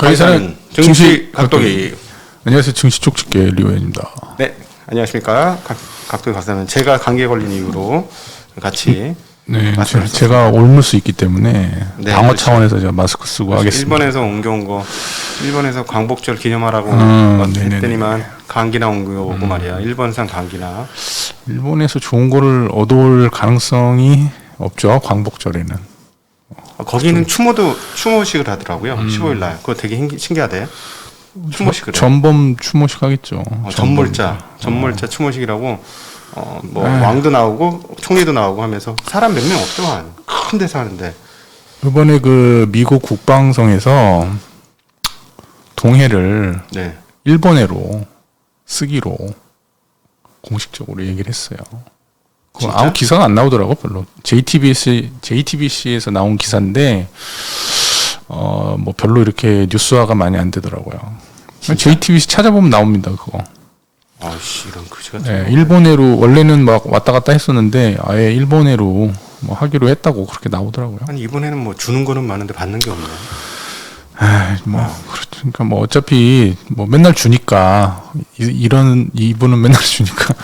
가이사는 증시 각도기. 안녕하세요. 증시 쪽집게 리오현입니다. 네, 안녕하십니까. 각도기 박사는 제가 감기에 걸린 이유로 같이 네, 제가 옮을 수 있기 때문에 네, 방어 그렇죠. 차원에서 제가 마스크 쓰고 하겠습니다. 일본에서 옮겨온 거, 일본에서 광복절 기념하라고 했더니만 감기나 옮겨오고 말이야. 일본산 감기나. 일본에서 좋은 거를 얻어올 가능성이 없죠. 광복절에는. 거기는 추모식을 하더라고요. 15일 날. 그거 되게 신기하대. 추모식을. 전범 추모식 하겠죠. 전몰자 추모식이라고. 왕도 나오고 총리도 나오고 하면서 사람 몇 명 없죠. 큰 데서 하는데. 이번에 그 미국 국방성에서 동해를 네. 일본해로 쓰기로 공식적으로 얘기를 했어요. 아무 기사가 안 나오더라고 별로. JTBC에서 나온 기사인데 뭐 별로 이렇게 뉴스화가 많이 안 되더라고요. 진짜? JTBC 찾아보면 나옵니다 그거. 아씨 이런 그지 같은. 네, 일본해로 원래는 막 왔다 갔다 했었는데 아예 일본해로 뭐 하기로 했다고 그렇게 나오더라고요. 아니 이번에는 뭐 주는 거는 많은데 받는 게 없네. 그러니까 뭐 어차피 뭐 맨날 주니까 이분은 맨날 주니까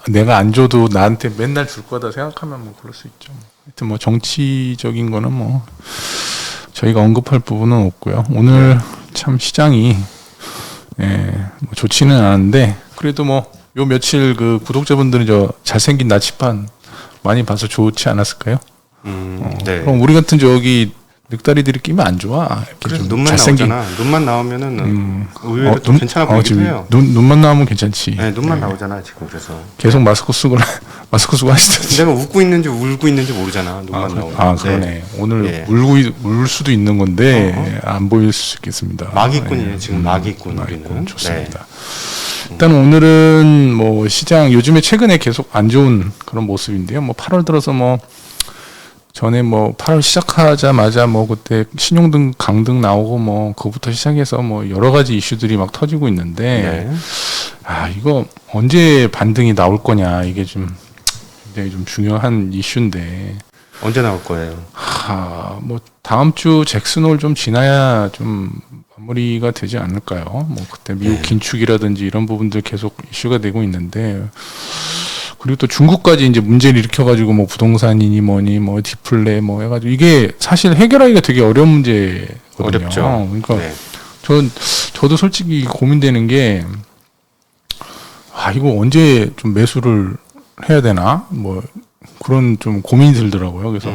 내가 안 줘도 나한테 맨날 줄 거다 생각하면 뭐 그럴 수 있죠. 하여튼 뭐 정치적인 거는 뭐 저희가 언급할 부분은 없고요. 오늘 참 시장이 뭐 좋지는 않은데 그래도 뭐 요 며칠 그 구독자분들은 저 잘생긴 나치판 많이 봐서 좋지 않았을까요? 네. 그럼 우리 같은 저기 늑다리들이 끼면 안 좋아. 그래서 눈만 나오잖아. 눈만 나오면은 의외로 좀 괜찮아 보이기도 해요. 눈만 나오면 괜찮지. 네, 눈만 나오잖아 지금 그래서. 계속 마스크 쓰고 하시던지. 내가 웃고 있는지 울고 있는지 모르잖아. 눈만 나오면. 그러네. 네. 오늘 울 수도 있는 건데 안 보일 수 있겠습니다. 마기꾼이에요 지금 마기꾼 우리는. 좋습니다. 일단 오늘은 뭐 시장 요즘에 최근에 계속 안 좋은 그런 모습인데요. 뭐 8월 들어서 뭐 전에 뭐 8월 시작하자마자 뭐 그때 신용등 강등 나오고 뭐 그거부터 시작해서 뭐 여러 가지 이슈들이 막 터지고 있는데 이거 언제 반등이 나올 거냐 이게 좀 굉장히 좀 중요한 이슈인데 언제 나올 거예요? 뭐 다음 주 잭슨홀 좀 지나야 좀 마무리가 되지 않을까요? 뭐 그때 미국 긴축이라든지 이런 부분들 계속 이슈가 되고 있는데. 그리고 또 중국까지 이제 문제를 일으켜가지고 뭐 부동산이니 뭐니 뭐 디플레 뭐 해가지고 이게 사실 해결하기가 되게 어려운 문제거든요. 어렵죠. 그러니까 저도 솔직히 고민되는 게 이거 언제 좀 매수를 해야 되나 뭐 그런 좀 고민이 들더라고요. 그래서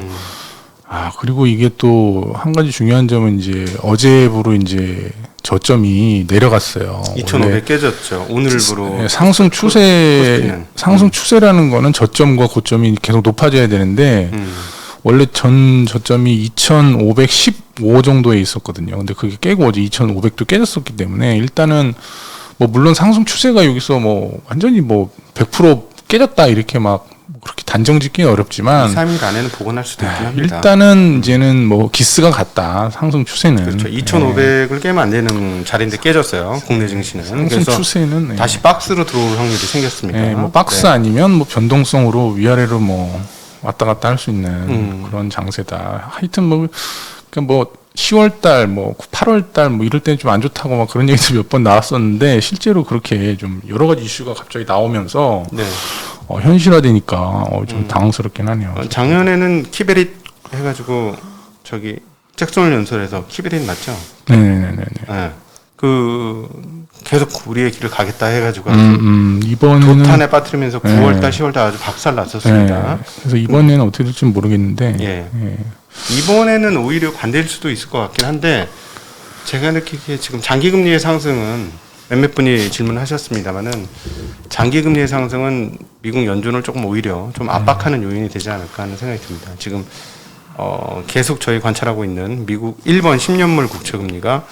그리고 이게 또 한 가지 중요한 점은 이제 어제부로 이제 저점이 내려갔어요. 2,500 깨졌죠. 오늘부로. 상승 추세라는 거는 저점과 고점이 계속 높아져야 되는데 원래 전 저점이 2,515 정도에 있었거든요. 근데 그게 깨고 어제 2,500도 깨졌었기 때문에 일단은 뭐 물론 상승 추세가 여기서 뭐 완전히 뭐 100% 깨졌다 이렇게 막 그렇게 단정 짓기는 어렵지만 2, 3일 안에는 복원할 수도 있긴 합니다. 일단은 이제는 뭐 기스가 같다. 상승 추세는. 그렇죠. 2,500을 깨면 안 되는 자리인데 깨졌어요. 국내 증시는. 상승 그래서 추세는 다시 박스로 들어올 확률이 생겼습니다. 뭐 박스 아니면 뭐 변동성으로 위아래로 뭐 왔다 갔다 할 수 있는 그런 장세다. 하여튼 뭐 그러니까 뭐 10월달 뭐 8월달 뭐 이럴 때는 좀 안 좋다고 막 그런 얘기도 몇 번 나왔었는데 실제로 그렇게 좀 여러 가지 이슈가 갑자기 나오면서 현실화되니까 좀 당황스럽긴 하네요. 작년에는 키베릿 해가지고 저기 잭슨홀 연설에서 키베릿 맞죠? 네네네네. 그 계속 우리의 길을 가겠다 해가지고 이번에는 도탄에 빠뜨리면서 9월달, 10월달 아주 박살 났었습니다. 그래서 이번에는 어떻게 될지 모르겠는데. 이번에는 오히려 반대일 수도 있을 것 같긴 한데 제가 느끼기에 지금 장기금리의 상승은 몇몇 분이 질문하셨습니다만은 장기금리의 상승은 미국 연준을 조금 오히려 좀 압박하는 요인이 되지 않을까 하는 생각이 듭니다. 지금 계속 저희 관찰하고 있는 미국 1번 10년물 국채금리가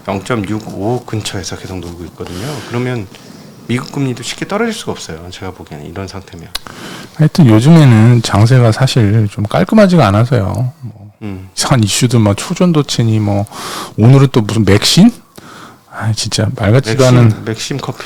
0.65 근처에서 계속 놀고 있거든요. 그러면 미국 금리도 쉽게 떨어질 수가 없어요. 제가 보기에는 이런 상태면. 하여튼 요즘에는 장세가 사실 좀 깔끔하지가 않아서요. 뭐 이상한 이슈들 막 초전도체니 뭐 오늘은 또 무슨 맥신? 진짜 말 같지도 않은 맥심 커피.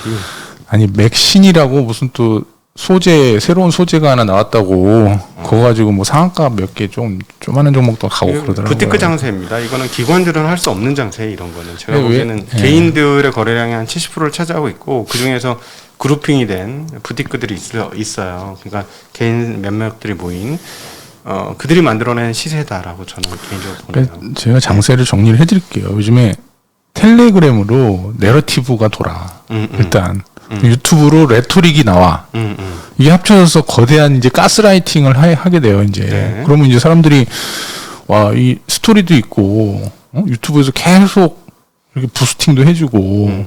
아니 맥신이라고 무슨 또 새로운 소재가 하나 나왔다고 그거 가지고 뭐 상한가 몇 개 좀하는 종목도 가고 그러더라고요. 부티크 장세입니다. 이거는 기관들은 할 수 없는 장세 이런 거는 제가 왜? 보기에는 개인들의 거래량이 한 70%를 차지하고 있고 그 중에서 그룹핑이 된 부티크들이 있어요. 그러니까 개인 몇몇들이 모인 그들이 만들어낸 시세다라고 저는 개인적으로 보네요. 그러니까 제가 장세를 정리를 해드릴게요. 요즘에 텔레그램으로 내러티브가 돌아. 일단 유튜브로 레토릭이 나와. 이게 합쳐져서 거대한 이제 가스라이팅을 하게 돼요. 이제 네. 그러면 이제 사람들이 와, 이 스토리도 있고 유튜브에서 계속 이렇게 부스팅도 해주고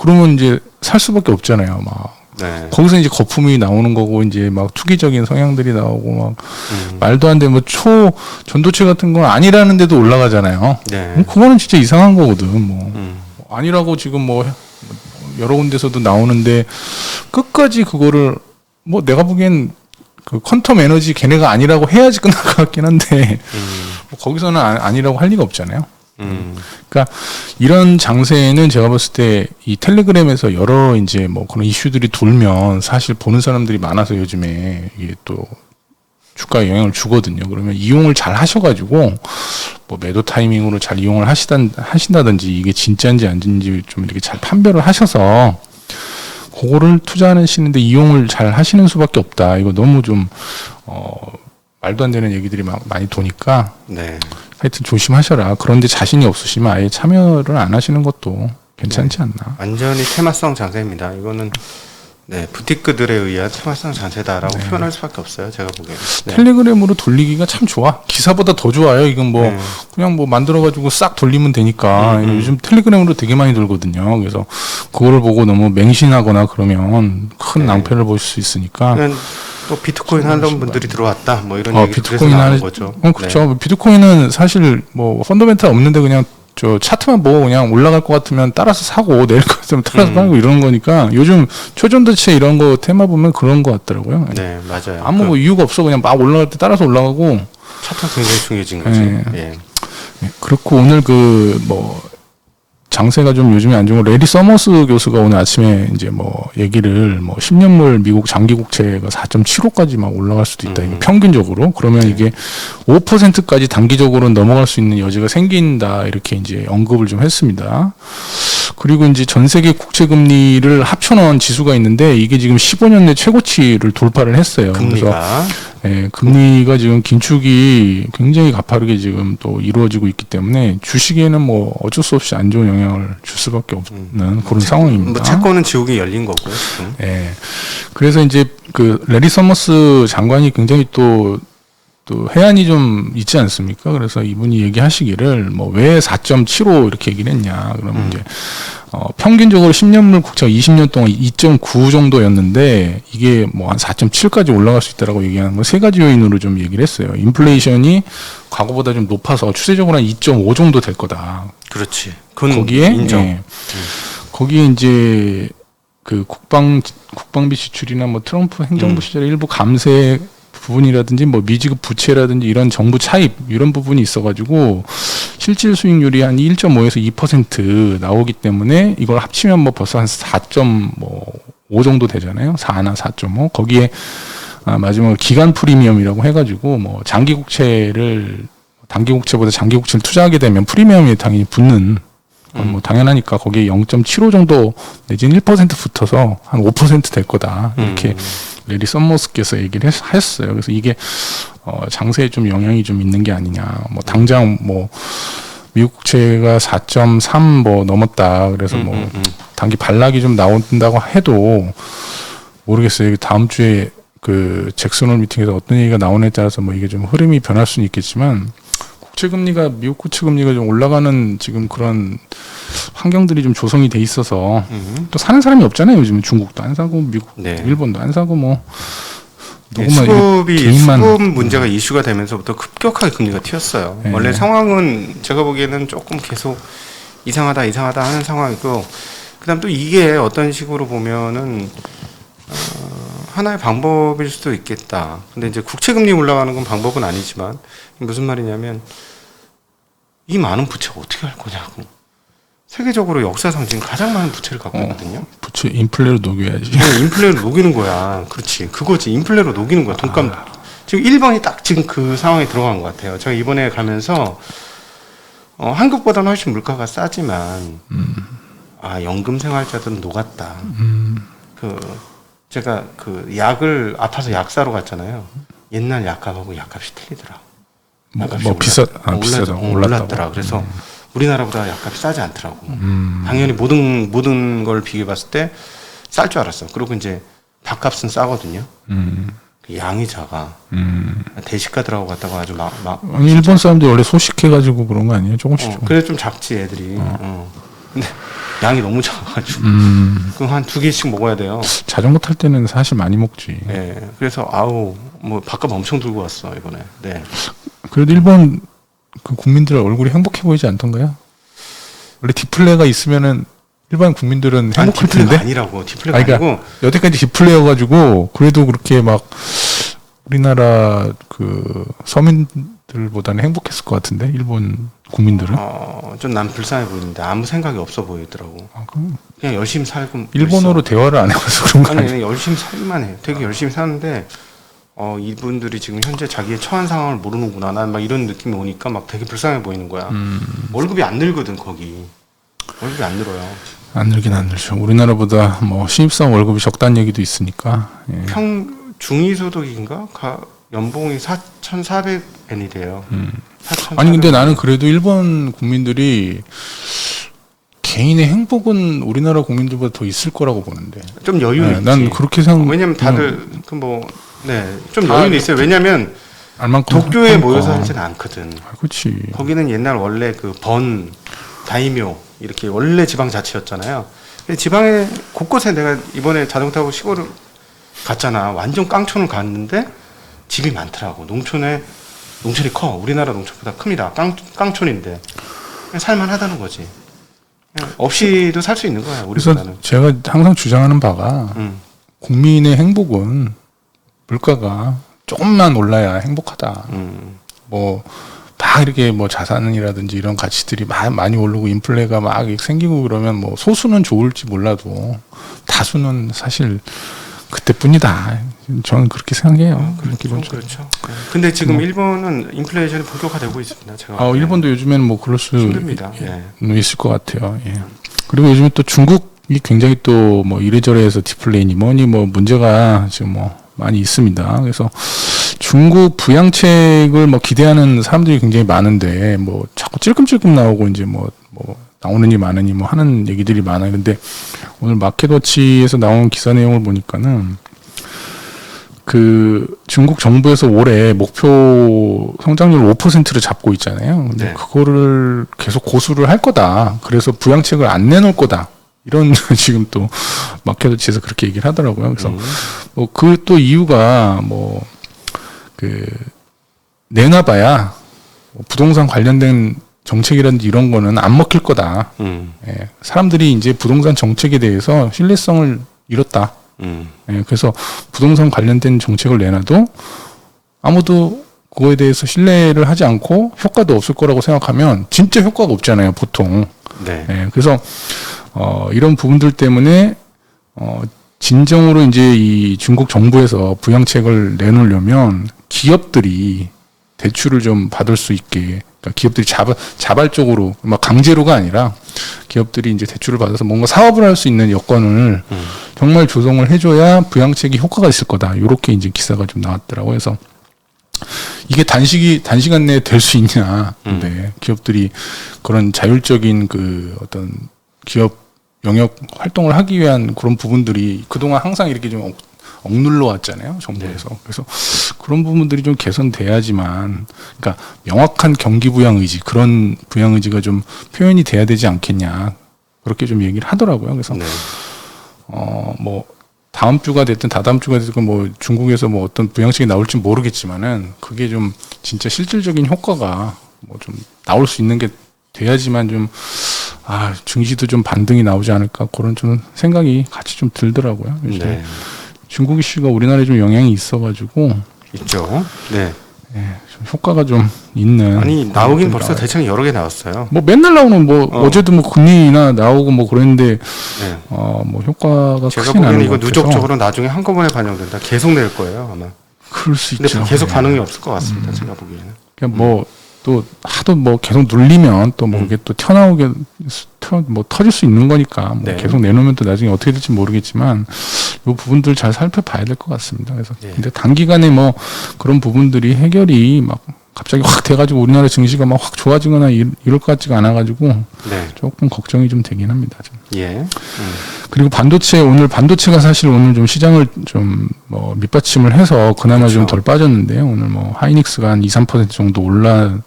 그러면 이제 살 수밖에 없잖아요. 막 네. 거기서 이제 거품이 나오는 거고 이제 막 투기적인 성향들이 나오고 막 말도 안 되는 뭐 전도체 같은 건 아니라는데도 올라가잖아요. 네. 그거는 진짜 이상한 거거든. 뭐 아니라고 지금 뭐 여러 군데서도 나오는데 끝까지 그거를 뭐 내가 보기엔 그 퀀텀 에너지 걔네가 아니라고 해야지 끝날 것 같긴 한데 뭐 거기서는 아니라고 할 리가 없잖아요. 그러니까 이런 장세에는 제가 봤을 때 이 텔레그램에서 여러 이제 뭐 그런 이슈들이 돌면 사실 보는 사람들이 많아서 요즘에 이게 또 주가에 영향을 주거든요. 그러면 이용을 잘 하셔가지고 뭐 매도 타이밍으로 잘 이용을 하신다든지 이게 진짜인지 아닌지 좀 이렇게 잘 판별을 하셔서 그거를 투자하시는데 이용을 잘 하시는 수밖에 없다. 이거 너무 좀 말도 안 되는 얘기들이 많이 도니까 네. 하여튼 조심하셔라. 그런데 자신이 없으시면 아예 참여를 안 하시는 것도 괜찮지 않나. 완전히 테마성 장세입니다. 이거는 네, 부티크들에 의한 테마성 장세다라고 표현할 수밖에 없어요. 제가 보기에는. 네. 텔레그램으로 돌리기가 참 좋아. 기사보다 더 좋아요. 이건 뭐 그냥 뭐 만들어가지고 싹 돌리면 되니까 요즘 텔레그램으로 되게 많이 돌거든요. 그래서 그거를 보고 너무 맹신하거나 그러면 큰 낭패를 보실 수 있으니까. 또 비트코인 하던 분들이 들어왔다. 뭐 이런 얘기 비트코인 나오는 거죠. 그렇죠. 네. 비트코인은 사실 뭐 펀더멘탈 없는데 그냥 저 차트만 보고 그냥 올라갈 것 같으면 따라서 사고 내릴 것 같으면 따라서 팔고 이러는 거니까 요즘 초전도체 이런 거 테마 보면 그런 것 같더라고요. 네, 맞아요. 아무 뭐 이유가 없어 그냥 막 올라갈 때 따라서 올라가고. 차트가 굉장히 중요해진 거죠. 네. 예. 그렇고 오늘 장세가 좀 요즘에 안 좋은 거 레리 서머스 교수가 오늘 아침에 이제 뭐 얘기를 뭐 10년물 미국 장기 국채가 4.75까지 막 올라갈 수도 있다. 이게 평균적으로. 그러면 이게 5%까지 단기적으로는 넘어갈 수 있는 여지가 생긴다. 이렇게 이제 언급을 좀 했습니다. 그리고 이제 전 세계 국채 금리를 합쳐놓은 지수가 있는데 이게 지금 15년 내 최고치를 돌파를 했어요. 금리가. 그래서 금리가 지금 긴축이 굉장히 가파르게 지금 또 이루어지고 있기 때문에 주식에는 뭐 어쩔 수 없이 안 좋은 영향을 줄 수밖에 없는 그런 상황입니다. 뭐 채권은 지옥이 열린 거고요. 지금. 그래서 이제 그 레리 서머스 장관이 굉장히 또 해안이 좀 있지 않습니까? 그래서 이분이 얘기하시기를 뭐 왜 4.75 이렇게 얘기를 했냐. 그러면 이제 평균적으로 10년물 국채가 20년 동안 2.9 정도였는데 이게 뭐 한 4.7까지 올라갈 수 있다라고 얘기하는 건 세 가지 요인으로 좀 얘기를 했어요. 인플레이션이 과거보다 좀 높아서 추세적으로 한 2.5 정도 될 거다. 그렇지. 거기에 인정. 거기에 이제 그 국방비 지출이나 뭐 트럼프 행정부 시절에 일부 감세 부분이라든지 뭐 미지급 부채라든지 이런 정부 차입 이런 부분이 있어가지고 실질 수익률이 한 1.5에서 2% 나오기 때문에 이걸 합치면 뭐 벌써 한 4.5 정도 되잖아요. 4나 4.5 거기에 마지막으로 기간 프리미엄이라고 해가지고 뭐 장기 국채를 단기 국채보다 장기 국채를 투자하게 되면 프리미엄이 당연히 붙는 건 뭐 당연하니까 거기에 0.75 정도 내지는 1% 붙어서 한 5% 될 거다 이렇게 레리 서머스께서 얘기를 했어요. 그래서 이게 장세에 좀 영향이 좀 있는 게 아니냐. 뭐 당장 뭐 미국 국채가 4.3 뭐 넘었다. 그래서 뭐 단기 반락이 좀 나온다고 해도 모르겠어요. 다음 주에 그 잭슨홀 미팅에서 어떤 얘기가 나오느냐에 따라서 뭐 이게 좀 흐름이 변할 수는 있겠지만 미국 국채 금리가 좀 올라가는 지금 그런 환경들이 좀 조성이 돼 있어서 또 사는 사람이 없잖아요. 요즘 중국도 안 사고 미국, 일본도 안 사고 뭐 수급 문제가 이슈가 되면서부터 급격하게 금리가 튀었어요. 네. 원래 상황은 제가 보기에는 조금 계속 이상하다 하는 상황이고, 그다음 또 이게 어떤 식으로 보면은 하나의 방법일 수도 있겠다. 근데 이제 국채 금리 올라가는 건 방법은 아니지만 무슨 말이냐면 이 많은 부채가 어떻게 할 거냐고. 세계적으로 역사상 지금 가장 많은 부채를 갖고 있거든요. 부채 인플레로 녹여야지. 인플레로 녹이는 거야. 그렇지. 그거지. 인플레로 녹이는 거야. 돈값. 지금 일본이 딱 지금 그 상황에 들어간 것 같아요. 제가 이번에 가면서 한국보다는 훨씬 물가가 싸지만 연금 생활자들은 녹았다. 제가 그 약을 아파서 약 사러 갔잖아요. 옛날 약값하고 약값이 틀리더라. 뭐 올랐더라. 그래서 우리나라보다 약값이 싸지 않더라고. 당연히 모든 걸 비교해봤을 때 쌀 줄 알았어. 그리고 이제 밥값은 싸거든요. 양이 작아. 대식가 들어가고 갔다가 아주 아니, 일본 사람들이 원래 소식해가지고 그런 거 아니에요? 조금씩. 그래 좀 작지 애들이. 근데 양이 너무 작아가지고. 그럼 한 2개씩 먹어야 돼요. 자전거 탈 때는 사실 많이 먹지. 네. 그래서 뭐 밥값 엄청 들고 왔어 이번에. 네. 그래도 일본 그 국민들 얼굴이 행복해 보이지 않던가요? 원래 디플레가 있으면은 일반 국민들은 행복할 텐데. 아니라고. 디플레가 그러니까 아니고. 여태까지 디플레여가지고 그래도 그렇게 막 우리나라 그 서민들보다는 행복했을 것 같은데 일본 국민들은. 좀 난 불쌍해 보이는데 아무 생각이 없어 보이더라고. 그냥 열심히 살고. 일본어로 대화를 안 해봐서 그런 거 아니에요? 아니 열심히 살기만 해. 되게 열심히 사는데 이분들이 지금 현재 자기의 처한 상황을 모르는구나. 난 막 이런 느낌이 오니까 막 되게 불쌍해 보이는 거야. 월급이 안 늘거든 거기. 월급이 안 늘어요. 안 늘긴 안 늘죠. 우리나라보다 뭐 신입사원 월급이 적다는 얘기도 있으니까. 예. 중위소득인가? 연봉이 4,400엔이래요. 아니 근데 나는 그래도 일본 국민들이 개인의 행복은 우리나라 국민들보다 더 있을 거라고 보는데. 좀 여유는 있지. 난 그렇게 생각. 왜냐면 다들 좀 여유는 있어요. 왜냐면 도쿄에 모여서 살지는 않거든. 그렇지. 거기는 옛날 원래 그 다이묘 이렇게 원래 지방 자치였잖아요. 지방에 곳곳에 내가 이번에 자전거 타고 시골을 갔잖아. 완전 깡촌을 갔는데 집이 많더라고. 농촌이 커. 우리나라 농촌보다 큽니다. 깡촌인데 살만하다는 거지. 없이도 살 수 있는 거야. 우리보다는. 그래서 제가 항상 주장하는 바가 국민의 행복은 물가가 조금만 올라야 행복하다. 막 이렇게 뭐 자산이라든지 이런 가치들이 많이 오르고 인플레가 막 생기고 그러면 뭐 소수는 좋을지 몰라도 다수는 사실 그때뿐이다. 저는 그렇게 생각해요. 그렇죠. 근데 지금 일본은 인플레이션이 본격화되고 있습니다. 제가 일본도 요즘에는 뭐 그럴 수 힘듭니다. 있을 것 같아요. 예. 그리고 요즘에 또 중국이 굉장히 또 뭐 이래저래 해서 디플레이니 뭐니 뭐 문제가 지금 뭐 많이 있습니다. 그래서 중국 부양책을 뭐 기대하는 사람들이 굉장히 많은데 뭐 자꾸 찔끔찔끔 나오고 이제 뭐 나오느니 마느니 뭐 하는 얘기들이 많아요. 근데 오늘 마켓워치에서 나온 기사 내용을 보니까는 그 중국 정부에서 올해 목표 성장률 5%를 잡고 있잖아요. 근데 네. 그거를 계속 고수를 할 거다. 그래서 부양책을 안 내놓을 거다. 이런 지금 또 마켓워치에서 그렇게 얘기를 하더라고요. 그래서 뭐 그 또 이유가 뭐 그 내놔봐야 부동산 관련된 정책이라든지 이런 거는 안 먹힐 거다. 예, 사람들이 이제 부동산 정책에 대해서 신뢰성을 잃었다. 예, 그래서 부동산 관련된 정책을 내놔도 아무도 그거에 대해서 신뢰를 하지 않고 효과도 없을 거라고 생각하면 진짜 효과가 없잖아요, 보통. 네. 예, 그래서 이런 부분들 때문에 진정으로 이제 이 중국 정부에서 부양책을 내놓으려면 기업들이 대출을 좀 받을 수 있게, 그러니까 기업들이 자발적으로 막 강제로가 아니라 기업들이 이제 대출을 받아서 뭔가 사업을 할 수 있는 여건을 정말 조성을 해줘야 부양책이 효과가 있을 거다. 이렇게 이제 기사가 좀 나왔더라고요. 그래서 이게 단시간 내에 될 수 있냐. 근데 기업들이 그런 자율적인 그 어떤 기업 영역 활동을 하기 위한 그런 부분들이 그동안 항상 이렇게 좀 억눌러 왔잖아요, 정부에서. 그래서 그런 부분들이 좀 개선돼야지만, 그러니까 명확한 경기 부양 의지, 그런 부양 의지가 좀 표현이 돼야 되지 않겠냐, 그렇게 좀 얘기를 하더라고요. 그래서 네. 뭐 다음 주가 됐든 다다음 주가 됐든 뭐 중국에서 뭐 어떤 부양책이 나올지 모르겠지만은 그게 좀 진짜 실질적인 효과가 뭐 좀 나올 수 있는 게 돼야지만 좀 증시도 좀 반등이 나오지 않을까, 그런 좀 생각이 같이 좀 들더라고요. 네. 중국 이슈가 우리나라에 좀 영향이 있어가지고 있죠. 네. 예, 효과가 좀 있는. 아니 나오긴 벌써 나와요. 대책이 여러 개 나왔어요. 뭐 맨날 나오는 뭐 어제도 뭐 금리나 나오고 뭐 그랬는데 네. 뭐 효과가 제가 크게 보기에는 나는 이거 것 같아서 누적적으로 나중에 한꺼번에 반영된다. 계속 낼 거예요 아마. 그럴 수 근데 있죠. 계속 네. 반응이 없을 것 같습니다. 제가 보기에는. 그냥 뭐 또 하도 뭐 계속 눌리면 또 뭐 이게 또 튀어나오게 뭐 터질 수 있는 거니까 뭐 네. 계속 내놓으면 또 나중에 어떻게 될지 모르겠지만 이 부분들 잘 살펴봐야 될 것 같습니다. 그래서 네. 근데 단기간에 뭐 그런 부분들이 해결이 막 갑자기 확 돼가지고 우리나라 증시가 막 확 좋아지거나 이럴 것 같지가 않아가지고 네. 조금 걱정이 좀 되긴 합니다. 좀. 예. 그리고 오늘 반도체가 사실 오늘 좀 시장을 좀 뭐 밑받침을 해서 그나마 그렇죠. 좀 덜 빠졌는데요. 오늘 뭐 하이닉스가 한 2, 3% 정도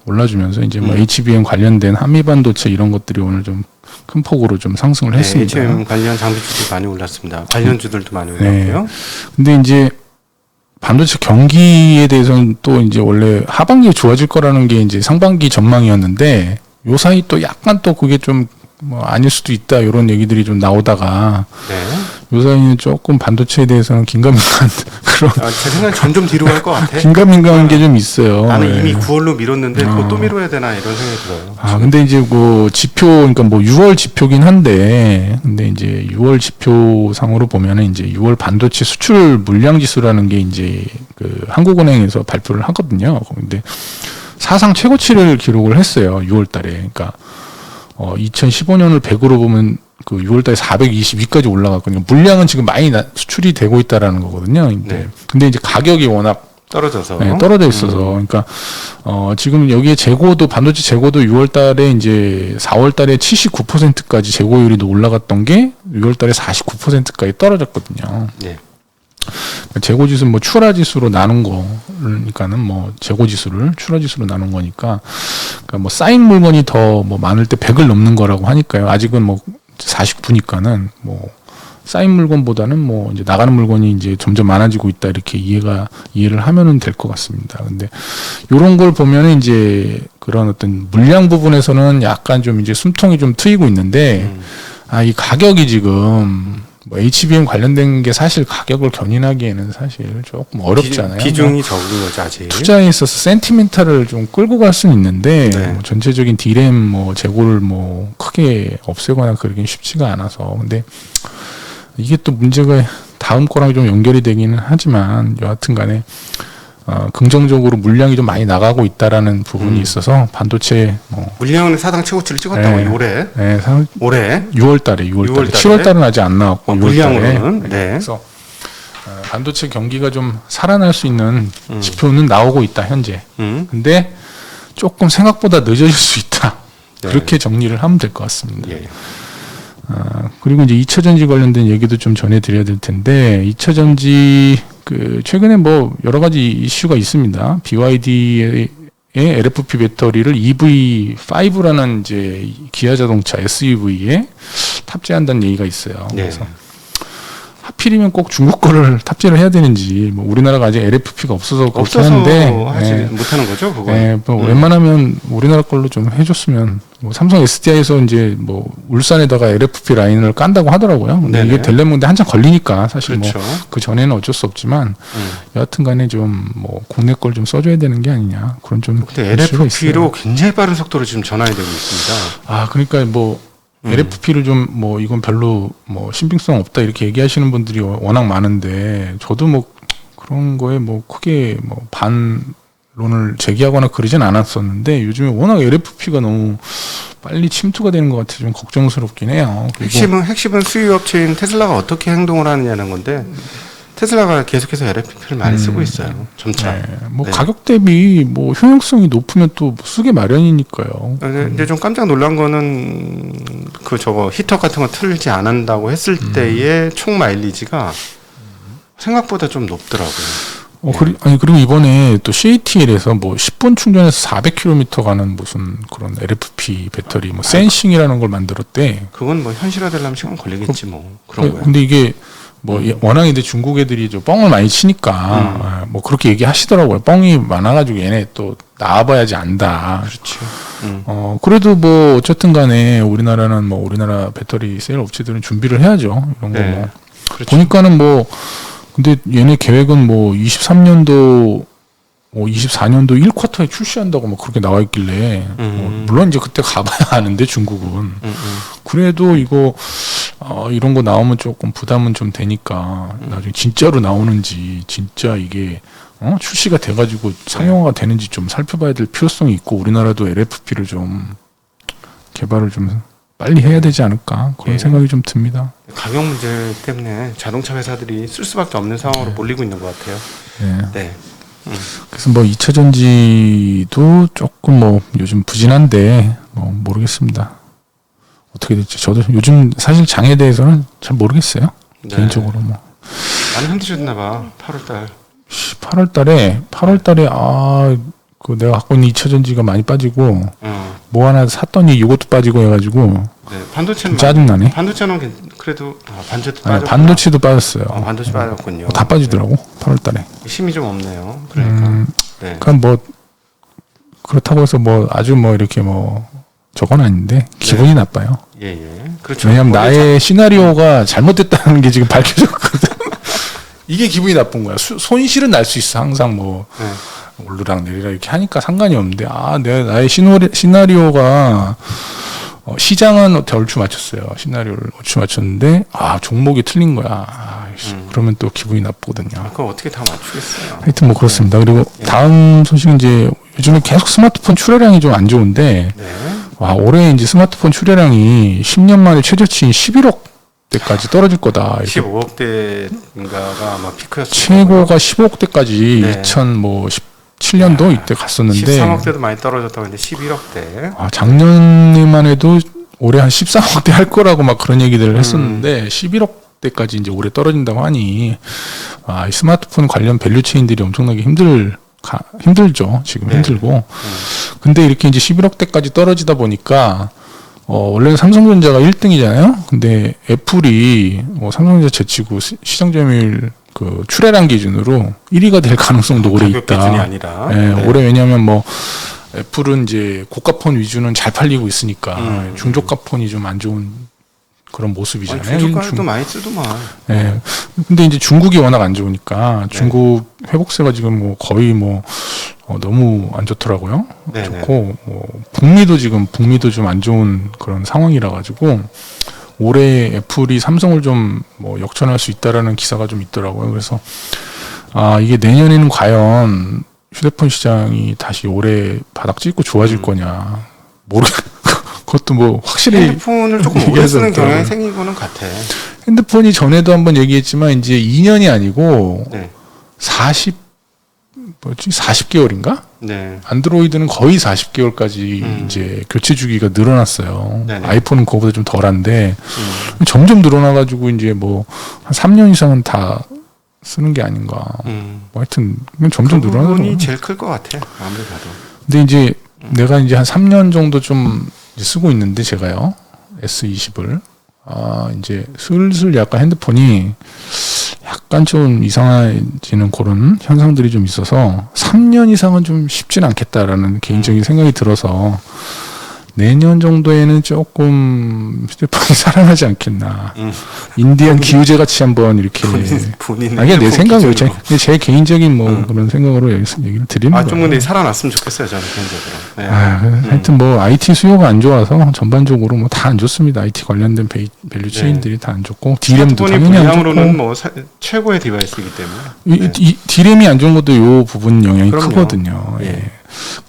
올라주면서 이제 뭐 HBM 관련된 한미 반도체 이런 것들이 오늘 좀 큰 폭으로 좀 상승을 네, 했습니다. HM 관련 장비주들 많이 올랐습니다. 관련주들도 많이 네. 올랐고요. 근데 이제 반도체 경기에 대해서는 또 이제 원래 하반기에 좋아질 거라는 게 이제 상반기 전망이었는데 요 사이 또 약간 또 그게 좀 뭐 아닐 수도 있다 이런 얘기들이 좀 나오다가 네. 요 사이는 조금 반도체에 대해서는 긴가민가한 그런 제 생각엔 점점 뒤로 갈 것 같아. 긴가민가한 게 좀 있어요. 나는 예. 이미 9월로 미뤘는데 그거 또 미뤄야 되나 이런 생각이 들어요. 근데 이제 뭐 지표, 그러니까 뭐 6월 지표긴 한데, 근데 이제 6월 지표상으로 보면은 이제 6월 반도체 수출 물량 지수라는 게 이제 그 한국은행에서 발표를 하거든요. 근데 사상 최고치를 기록을 했어요. 6월 달에. 그러니까 2015년을 100으로 보면 그 6월 달에 422까지 올라갔거든요. 물량은 지금 많이 수출이 되고 있다라는 거거든요. 네. 근데 이제 가격이 워낙 떨어져서. 네, 떨어져 있어서 그러니까 지금 여기에 재고도 반도체 재고도 6월 달에 이제 4월 달에 79%까지 재고율이 올라갔던 게 6월 달에 49%까지 떨어졌거든요. 네. 재고 지수는 뭐 출하 지수로 나눈 거니까는 뭐 재고 지수를 출하 지수로 나눈 거니까 그러니까 뭐 쌓인 물건이 더 뭐 많을 때 100을 넘는 거라고 하니까요. 아직은 뭐 49니까는 뭐 쌓인 물건보다는 뭐 이제 나가는 물건이 이제 점점 많아지고 있다 이렇게 이해를 하면은 될 것 같습니다. 근데 요런 걸 보면은 이제 그런 어떤 물량 부분에서는 약간 좀 이제 숨통이 좀 트이고 있는데 이 가격이 지금 뭐 HBM 관련된 게 사실 가격을 견인하기에는 사실 조금 어렵잖아요. 비중이 적은 거죠 아직. 투자에 있어서 센티멘탈을 좀 끌고 갈 수는 있는데 네. 뭐 전체적인 디램 뭐 재고를 뭐 크게 없애거나 그러긴 쉽지가 않아서 근데 이게 또 문제가 다음 거랑 좀 연결이 되기는 하지만 여하튼간에 긍정적으로 물량이 좀 많이 나가고 있다라는 부분이 있어서 반도체 물량은 사상 최고치를 찍었다고 네. 올해. 네, 올해 6월 달에 7월 달은 아직 안 나왔고 6월 물량으로는 달에. 네. 그래서 반도체 경기가 좀 살아날 수 있는 지표는 나오고 있다 현재. 근데 조금 생각보다 늦어질 수 있다. 네. 그렇게 정리를 하면 될 것 같습니다. 예. 그리고 이제 2차 전지 관련된 얘기도 좀 전해드려야 될 텐데 2차 전지 최근에 뭐 여러 가지 이슈가 있습니다. BYD의 LFP 배터리를 EV5라는 이제 기아 자동차 SUV에 탑재한다는 얘기가 있어요. 네. 그래서 하필이면 꼭 중국 거를 탑재를 해야 되는지 뭐 우리나라가 아직 LFP가 없어서 그렇게 하는데 하지 못하는 거죠 그거. 네, 뭐 웬만하면 우리나라 걸로 좀 해줬으면 뭐 삼성 SDI에서 이제 뭐 울산에다가 LFP 라인을 깐다고 하더라고요. 근데 네네. 이게 되려면 근데 한참 걸리니까 사실 그렇죠. 뭐 그 전에는 어쩔 수 없지만 여하튼간에 좀 뭐 국내 걸 좀 써줘야 되는 게 아니냐 그런 좀 근데 이슈가 LFP로 있어요. 굉장히 빠른 속도로 지금 전환이 되고 있습니다. 그러니까 뭐 LFP를 좀 뭐 이건 별로 뭐 신빙성 없다 이렇게 얘기하시는 분들이 워낙 많은데 저도 뭐 그런 거에 뭐 크게 뭐 반론을 제기하거나 그러진 않았었는데 요즘에 워낙 LFP가 너무 빨리 침투가 되는 것 같아서 좀 걱정스럽긴 해요. 그리고 핵심은 수요 업체인 테슬라가 어떻게 행동을 하느냐는 건데 테슬라가 계속해서 LFP를 많이 쓰고 있어요. 점차. 뭐 네. 가격 대비 뭐 효용성이 높으면 또 쓰게 마련이니까요. 근데 좀 깜짝 놀란 거는 저거 히터 같은 거 틀지 안 한다고 했을 때의 총 마일리지가 생각보다 좀 높더라고요. 그리고 이번에 또 CATL에서 뭐 10분 충전해서 400km 가는 무슨 그런 LFP 배터리 뭐 센싱이라는 걸 만들었대. 그건 뭐 현실화되려면 시간 걸리겠지 뭐 그런 거야. 근데 이게 뭐 워낙 이제 중국 애들이 좀 뻥을 많이 치니까 뭐 그렇게 얘기하시더라고요. 뻥이 많아가지고 얘네 또 나와봐야지 안다. 그렇지. 그래도 뭐 어쨌든 간에 우리나라는 뭐 우리나라 배터리 세일 업체들은 준비를 해야죠. 이런 거 네. 뭐. 그렇죠. 보니까는 뭐 근데 얘네 계획은 뭐 23년도 24년도 1쿼터에 출시한다고 막 그렇게 나와 있길래 물론 이제 그때 가봐야 아는데 중국은 그래도 이거 이런 거 나오면 조금 부담은 좀 되니까 나중에 진짜로 나오는지 진짜 이게 출시가 돼가지고 상용화가 되는지 좀 살펴봐야 될 필요성이 있고 우리나라도 LFP를 좀 개발을 좀 빨리 해야 되지 않을까 그런 예. 생각이 좀 듭니다. 가격 문제 때문에 자동차 회사들이 쓸 수밖에 없는 상황으로 몰리고 있는 것 같아요. 네. 네. 그래서 뭐 2차 전지도 조금 뭐 요즘 부진한데 뭐 모르겠습니다. 어떻게 될지 저도 요즘 사실 장에 대해서는 잘 모르겠어요. 네. 개인적으로 뭐 많이 힘드셨나 봐. 8월달. 8월달에 그 내가 갖고 있는 2차 전지가 많이 빠지고 뭐 하나 샀더니 이것도 빠지고 해가지고 네. 반도체는 짜증나네. 반도체는 그래도 반도체도 아니, 빠졌구나. 반도체도 빠졌어요. 반도체 빠졌군요. 다 빠지더라고 8월달에. 힘이 좀 없네요. 그러니까. 네. 그러니까 뭐 그렇다고 해서 뭐 아주 뭐 이렇게 뭐 저건 아닌데 기분이 나빠요. 예. 그렇죠. 왜냐하면 나의 시나리오가 잘못됐다는 게 지금 밝혀졌거든. 이게 기분이 나쁜 거야. 손실은 날 수 있어. 항상 뭐 네. 오르락 내리락 이렇게 하니까 상관이 없는데 나의 시나리오가 시장은 얼추 맞췄어요. 시나리오를 얼추 맞췄는데 종목이 틀린 거야. 그러면 또 기분이 나쁘거든요. 그거 어떻게 다 맞추겠어요. 하여튼 뭐 그렇습니다. 그리고 다음 소식은 이제 요즘에 계속 스마트폰 출하량이 좀 안 좋은데 네. 올해 이제 스마트폰 출하량이 10년 만에 최저치인 11억대까지 떨어질 거다. 15억대인가가 아마 피크였어요. 최고가 15억대까지 네. 2017년도 이때 갔었는데 13억대도 많이 떨어졌다고 했는데 11억대. 작년에만 해도 올해 한 13억대 할 거라고 막 그런 얘기들을 했었는데 11억대까지 이제 올해 떨어진다고 하니 이 스마트폰 관련 밸류체인들이 엄청나게 힘들죠. 지금 네. 힘들고. 근데 이렇게 이제 11억대까지 떨어지다 보니까 원래는 삼성전자가 1등이잖아요. 근데 애플이 삼성전자 제치고 시장 점유율 그 출하량 기준으로 1위가 될 가능성도 올해 가격 있다. 기준이 아니라. 네, 네. 올해 왜냐하면 뭐 애플은 이제 고가폰 위주는 잘 팔리고 있으니까 중저가 폰이 좀 안 좋은 그런 모습이잖아요. 중고가도 많이 쓰더만. 네. 근데 이제 중국이 워낙 안 좋으니까 중국 회복세가 지금 뭐 거의 너무 안 좋더라고요. 네네. 좋고 북미도 좀 안 좋은 그런 상황이라 가지고 올해 애플이 삼성을 좀 역전할 수 있다라는 기사가 좀 있더라고요. 그래서 이게 내년에는 과연 휴대폰 시장이 다시 올해 바닥 찍고 좋아질 거냐 그것도 뭐 확실히 핸드폰을 조금 오래 쓰는 경향이 생긴 거는 같아. 핸드폰이 전에도 한번 얘기했지만 이제 2년이 아니고 네. 40개월인가? 네. 안드로이드는 거의 40개월까지 이제 교체 주기가 늘어났어요. 네네. 아이폰은 그거보다 좀 덜한데 점점 늘어나가지고 이제 뭐 한 3년 이상은 다 쓰는 게 아닌가. 하여튼 점점 그 늘어나더라고요. 부분이 제일 클 것 같아. 아무리 봐도. 근데 이제 내가 이제 한 3년 정도 좀 이제 쓰고 있는데 제가요 S20을 이제 슬슬 약간 핸드폰이 약간 좀 이상해지는 그런 현상들이 좀 있어서 3년 이상은 좀 쉽진 않겠다라는 개인적인 생각이 들어서 내년 정도에는 조금 휴대폰이 살아나지 않겠나. 인디언 기우제 같이 한번 이렇게. 본인 이게 내 생각이에요. 제 개인적인 그런 생각으로 여기서 얘기를 드리는 거예요. 좀 근데 살아났으면 좋겠어요, 저는 개인적으로. 네. 하여튼 IT 수요가 안 좋아서 전반적으로 다 안 좋습니다. IT 관련된 밸류 체인들이 다 안 좋고 디램도 당연히 안 좋고. 분량으로는 최고의 디바이스이기 때문에. 이 디램이 안 좋은 것도 요 부분 영향이 그럼요. 크거든요. 예. 예.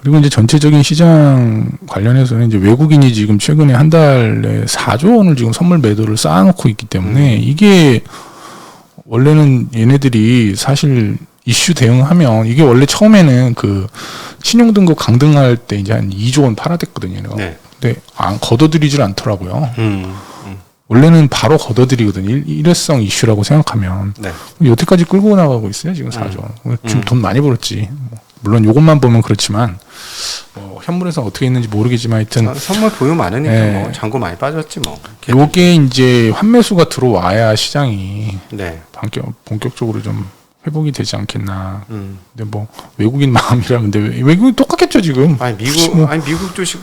그리고 이제 전체적인 시장 관련해서는 이제 외국인이 지금 최근에 한 달에 4조 원을 지금 선물 매도를 쌓아놓고 있기 때문에 이게 원래는 얘네들이 사실 이슈 대응하면 이게 원래 처음에는 그 신용등급 강등할 때 이제 한 2조 원 팔아댔거든요. 네. 근데 걷어들이질 않더라고요. 원래는 바로 걷어들이거든요. 일회성 이슈라고 생각하면. 네. 여태까지 끌고 나가고 있어요. 지금 4조. 지금 돈 많이 벌었지. 물론 요것만 보면 그렇지만 현물에서 어떻게 있는지 모르겠지만 하여튼 선물 보유 많으니까 네. 잔고 많이 빠졌지 뭐. 요게 이제 환매수가 들어와야 시장이 네. 본격적으로 좀 회복이 되지 않겠나. 근데 외국인 마음이라 근데 외국인 똑같겠죠 지금. 미국 주식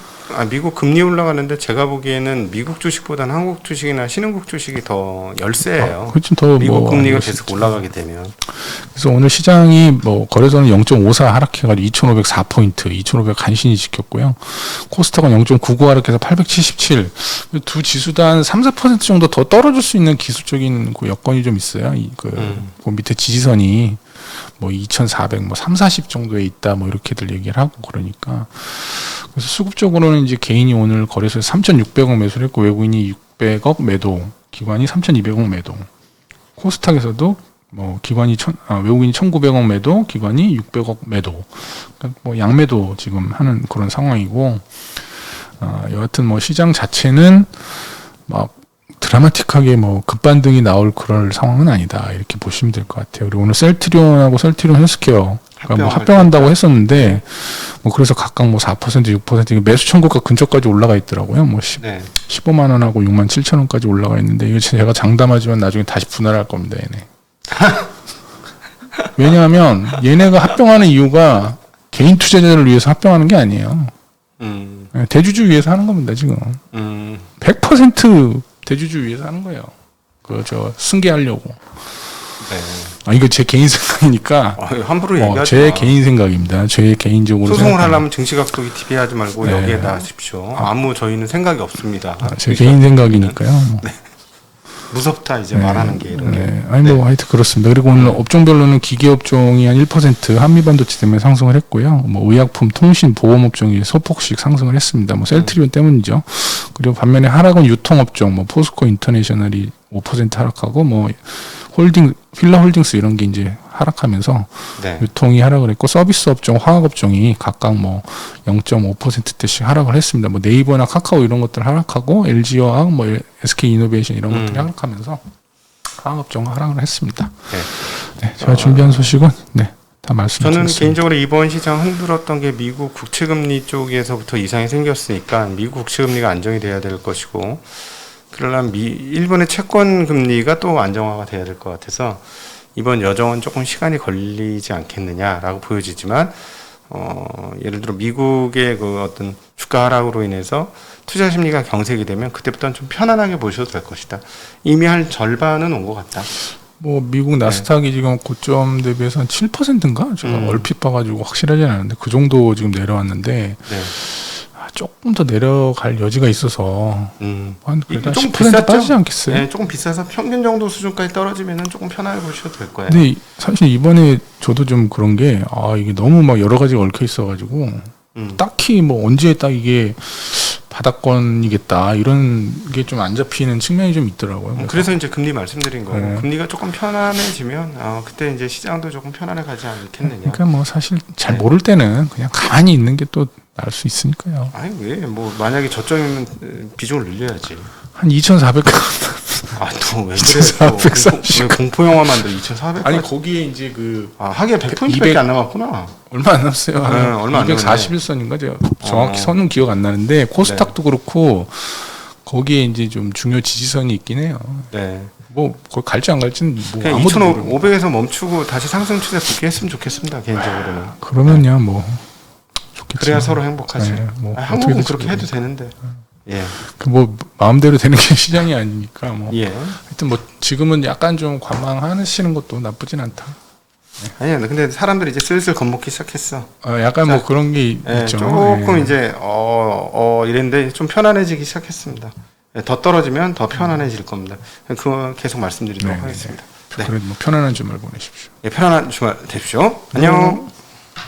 미국 금리 올라가는데 제가 보기에는 미국 주식보다는 한국 주식이나 신흥국 주식이 더 열세예요. 그좀 더 미국 뭐 금리가 계속 올라가게 되면. 그래서 오늘 시장이 뭐 거래소는 0.54 하락해가지고 2,504포인트, 2,500 간신히 지켰고요. 코스닥은 0.99 하락해서 877. 두 지수 다 한 3, 4% 정도 더 떨어질 수 있는 기술적인 그 여건이 좀 있어요. 그 밑에 지지선이 뭐 2,400, 뭐 3, 40 정도에 있다, 뭐 이렇게들 얘기를 하고 그러니까. 그래서 수급적으로는 이제 개인이 오늘 거래소에서 3,600억 매수를 했고 외국인이 600억 매도, 기관이 3,200억 매도. 코스닥에서도 뭐 기관이 외국인이 1,900억 매도, 기관이 600억 매도. 그러니까 뭐 양매도 지금 하는 그런 상황이고, 여하튼 뭐 시장 자체는 막 드라마틱하게 뭐 급반등이 나올 그럴 상황은 아니다 이렇게 보시면 될 것 같아요. 그리고 오늘 셀트리온하고 셀트리온 헬스케어 뭐 합병한다고 했었는데 뭐 그래서 각각 뭐 4%, 6% 매수 청구가 근처까지 올라가 있더라고요. 뭐 15만 원하고 6만 7천 원까지 올라가 있는데 이거 제가 장담하지만 나중에 다시 분할할 겁니다, 얘네. 왜냐하면 얘네가 합병하는 이유가 개인 투자자를 위해서 합병하는 게 아니에요. 대주주 위해서 하는 겁니다, 지금. 100% 대주주 위해서 하는 거예요. 승계하려고. 네. 이거 제 개인 생각이니까. 함부로 얘기하지 제 마. 개인 생각입니다. 제 개인적으로. 소송을 하려면 증시각도기 TV하지 말고 네. 여기에다 하십시오. 아무 저희는 생각이 없습니다. 제 개인 생각이니까요. 네. 무섭다 이제 말하는 게 이런 게. 뭐 하여튼 그렇습니다. 그리고 오늘 업종별로는 기계업종이 한 1%, 한미반도체 때문에 상승을 했고요. 뭐 의약품, 통신, 보험업종이 소폭씩 상승을 했습니다. 뭐 셀트리온 때문이죠. 그리고 반면에 하락은 유통업종, 뭐 포스코 인터내셔널이 5% 하락하고 뭐 휠라홀딩스 이런 게 이제 하락하면서 유통이 하락을 했고 서비스 업종, 화학 업종이 각각 뭐 0.5%대씩 하락을 했습니다. 뭐 네이버나 카카오 이런 것들 하락하고 LG화학, 뭐 SK 이노베이션 이런 것들이 하락하면서 화학 업종 하락을 했습니다. 네, 제가 준비한 소식은 다 말씀드렸습니다. 저는 개인적으로 이번 시장 흔들었던 게 미국 국채금리 쪽에서부터 이상이 생겼으니까 미국 국채금리가 안정이 돼야 될 것이고 그러려면 일본의 채권 금리가 또 안정화가 돼야 될 것 같아서 이번 여정은 조금 시간이 걸리지 않겠느냐라고 보여지지만 예를 들어 미국의 그 어떤 주가 하락으로 인해서 투자 심리가 경색이 되면 그때부터는 좀 편안하게 보셔도 될 것이다. 이미 한 절반은 온 것 같다. 뭐 미국 나스닥이 지금 고점 대비해서 한 7%인가? 제가 얼핏 봐가지고 확실하지 않은데 그 정도 지금 내려왔는데 조금 더 내려갈 여지가 있어서 한 그래도 조금 10% 빠지지 않겠어요? 네, 조금 비싸서 평균 정도 수준까지 떨어지면은 조금 편하게 보셔도 될 거예요. 근데 사실 이번에 저도 좀 그런 게 이게 너무 막 여러 가지가 얽혀 있어가지고 딱히 뭐 언제 딱 이게 바닥권이겠다 이런 게 좀 안 잡히는 측면이 좀 있더라고요. 그래서 이제 금리 말씀드린 거예요. 금리가 조금 편안해지면 그때 이제 시장도 조금 편안해 가지 않겠느냐. 그러니까 뭐 사실 잘 모를 때는 그냥 가만히 있는 게 또 나을 수 있으니까요. 아니 왜 뭐 만약에 저점이면 비중을 늘려야지. 한 2,400. 또 왜 그래? 공포 영화 만들 2,400. 아니 거기에 이제 하기야 100포인트밖에 안 남았구나. 얼마 안 남았어요. 얼마 안 241선인가 제가 정확히 선은 기억 안 나는데 코스닥도 그렇고 거기에 이제 좀 중요 지지선이 있긴 해요. 네. 뭐 거기 갈지 안 갈지는 뭐 그냥 아무도 모르고. 2,500에서 멈추고 다시 상승 추세 붙게 했으면 좋겠습니다. 개인적으로는. 그러면야 뭐 좋겠지. 그래야 서로 행복하지. 뭐 한국은 그렇게 해도 되는데. 뭐 마음대로 되는 게 시장이 아니니까 뭐. 하여튼 뭐 지금은 약간 좀 관망하시는 것도 나쁘진 않다. 아니야, 근데 사람들이 이제 슬슬 겁먹기 시작했어. 약간 뭐 그런 게 있죠. 조금 이제 이랬는데 좀 편안해지기 시작했습니다. 더 떨어지면 더 편안해질 겁니다. 그거 계속 말씀드리도록 하겠습니다. 그래 뭐 편안한 주말 보내십시오. 편안한 주말 되십시오. 안녕.